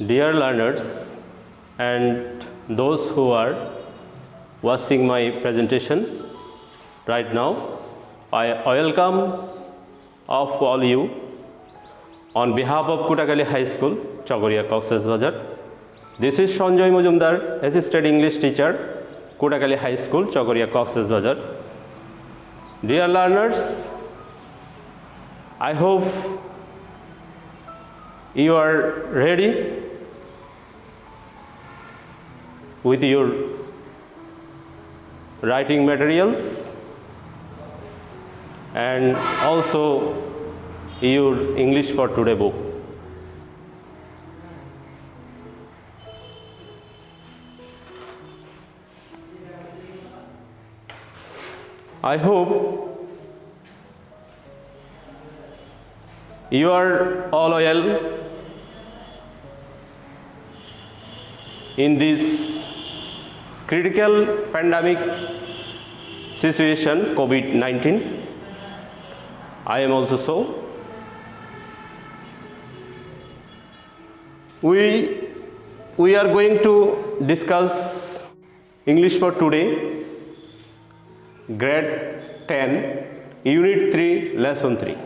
Dear learners and those who are watching my presentation right now, I welcome of all you on behalf of Kutagali High School, Chogoria, Cox's Bazar. This is Sanjoy Mujumdar, Assistant English Teacher, Kutagali High School, Chogoria, Cox's Bazar. Dear learners, I hope you are ready with your writing materials and also your English for Today book. I hope you are all well in this critical pandemic situation, COVID-19. I am also so. We are going to discuss English for Today, Grade 10, Unit 3, Lesson 3.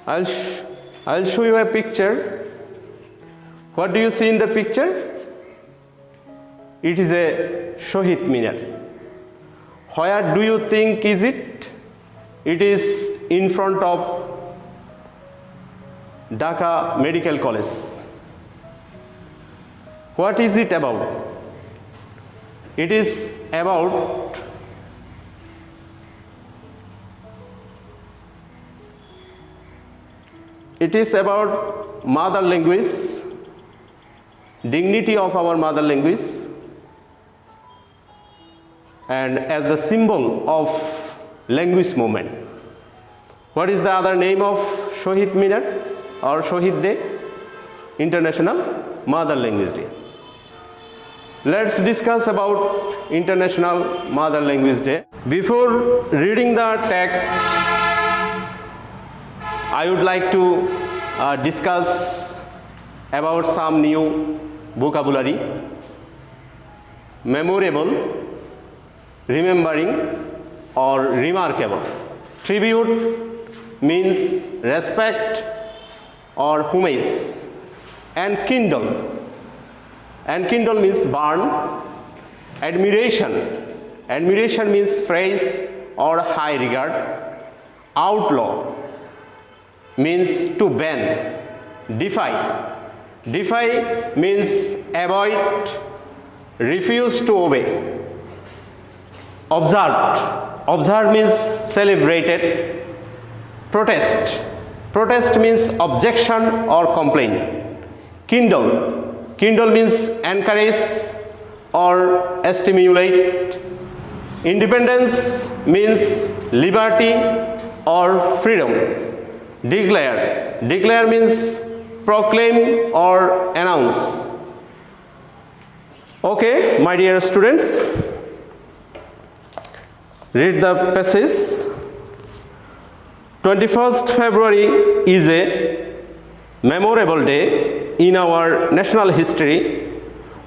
I'll show you a picture. What do you see in the picture? It is a Shohid Minar. Where do you think is it? It is in front of Dhaka Medical College. What is it about? It is about mother language, dignity of our mother language, and as the symbol of language movement. What is the other name of Shohid Minar or Shohid Day? International Mother Language Day. Let's discuss about International Mother Language Day. Before reading the text, I would like to discuss about some new vocabulary. Memorable, remembering, or remarkable. Tribute means respect or homage. And kindle means burn. Admiration means praise or high regard. Outlaw means to ban. Defy means avoid, refuse to obey. Observed means celebrated. Protest means objection or complaint. Kindle means encourage or stimulate. Independence means liberty or freedom. Declare means proclaim or announce. Okay, my dear students, read the passage. 21st February is a memorable day in our national history.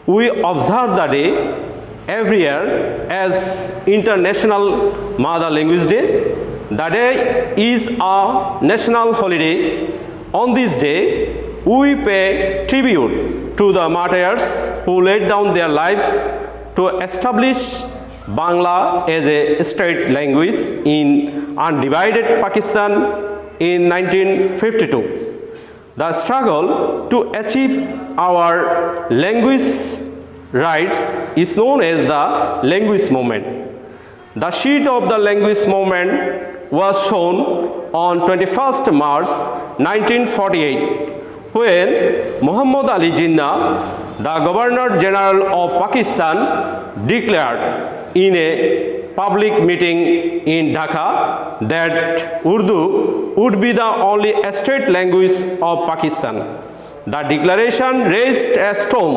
We observe the day every year as International Mother Language Day. The day is a national holiday. On this day, we pay tribute to the martyrs who laid down their lives to establish Bangla as a state language in undivided Pakistan in 1952. The struggle to achieve our language rights is known as the language movement. The sheet of the language movement was shown on 21st March 1948 when Muhammad Ali Jinnah, the Governor General of Pakistan, declared in a public meeting in Dhaka that Urdu would be the only state language of Pakistan. The declaration raised a storm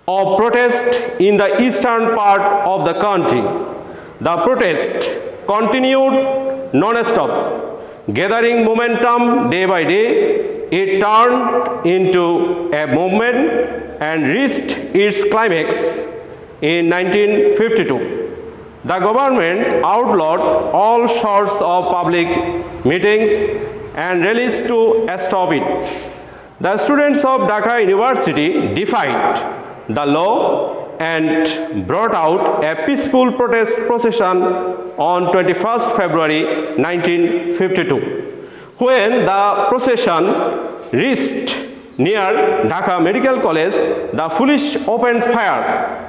of protest in the eastern part of the country. The protest continued non-stop, gathering momentum day by day. it turned into a movement and reached its climax in 1952. The government outlawed all sorts of public meetings and rallies to stop it. The students of Dhaka University defied the law and brought out a peaceful protest procession on 21st February 1952. When the procession reached near Dhaka Medical College, the police opened fire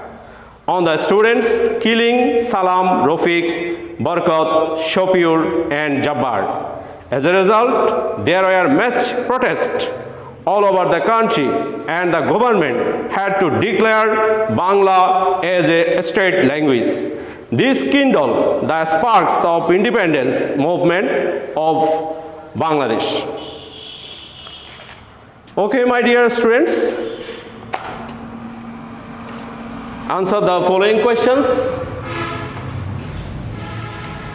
on the students, killing Salam, Rafiq, Barkat, Shopiur and Jabbar. As a result, there were mass protests all over the country and the government had to declare Bangla as a state language. This kindled the sparks of independence movement of Bangladesh. Okay, my dear students, answer the following questions.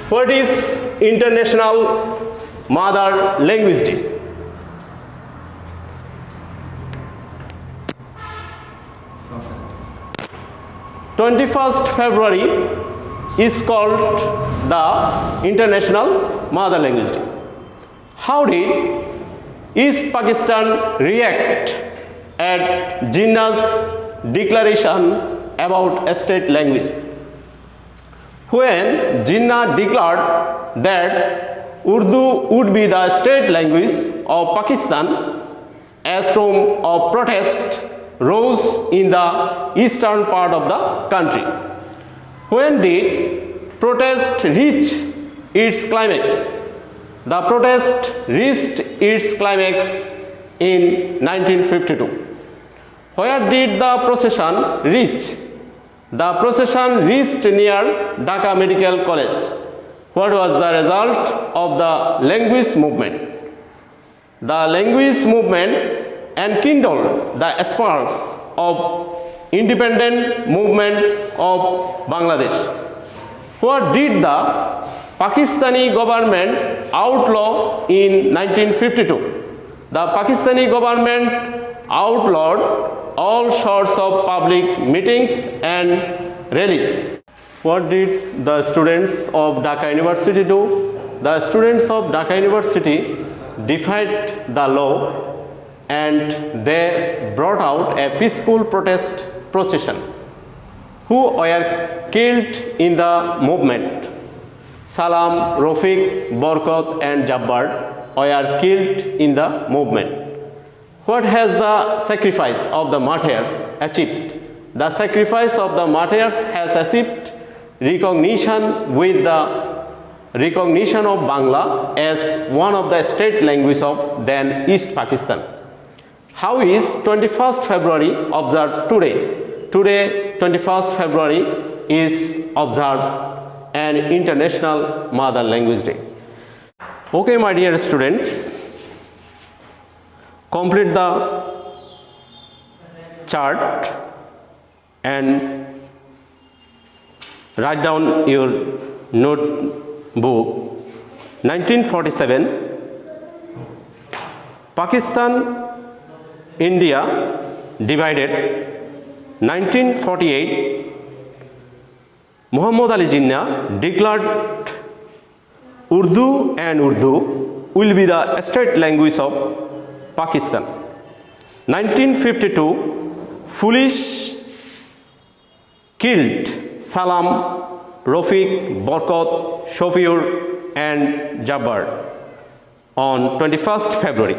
What is International Mother Language Day? February 21st is called the International Mother Language Day. How did East Pakistan react at Jinnah's declaration about a state language? When Jinnah declared that Urdu would be the state language of Pakistan, a storm of protest rose in the eastern part of the country. When did protest reach its climax? The protest reached its climax in 1952. Where did the procession reach? The procession reached near Dhaka Medical College. What was the result of the language movement? The language movement enkindled the sparks of independent movement of Bangladesh. What did the Pakistani government outlaw in 1952? The Pakistani government outlawed all sorts of public meetings and rallies. What did the students of Dhaka University do? The students of Dhaka University defied the law and they brought out a peaceful protest procession. Who were killed in the movement? Salam, Rafiq, Barkat and Jabbar were killed in the movement. What has the sacrifice of the martyrs achieved? The sacrifice of the martyrs has achieved recognition with the recognition of Bangla as one of the state languages of then East Pakistan. How is 21st February observed today? Today, 21st February is observed an International Mother Language Day. Okay, my dear students, complete the chart and write down your notebook. 1947, Pakistan, India divided. 1948, Muhammad Ali Jinnah declared Urdu and Urdu will be the state language of Pakistan. 1952, Police killed Salam, Rafiq, Barkat, Shopiur and Jabbar on 21st February.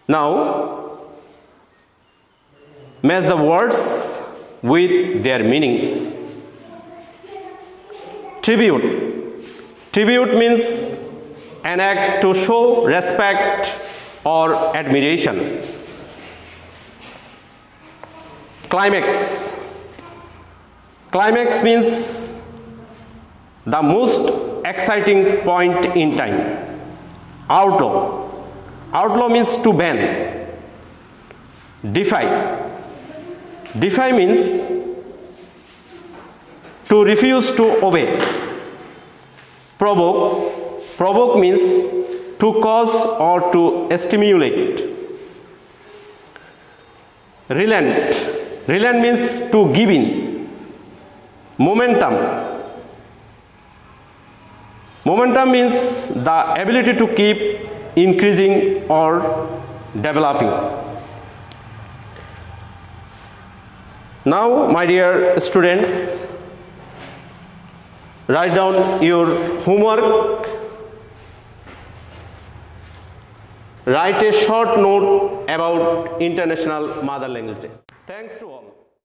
Now, match the words with their meanings. Tribute. Tribute means an act to show respect or admiration. Climax. Climax means the most exciting point in time. Outlaw. Outlaw means to ban. Defy. Defy means to refuse to obey. Provoke. Provoke means to cause or to stimulate. Relent. Relent means to give in. Momentum. Momentum means the ability to keep increasing or developing. Now, my dear students, write down your homework. Write a short note about International Mother Language Day. Thanks to all.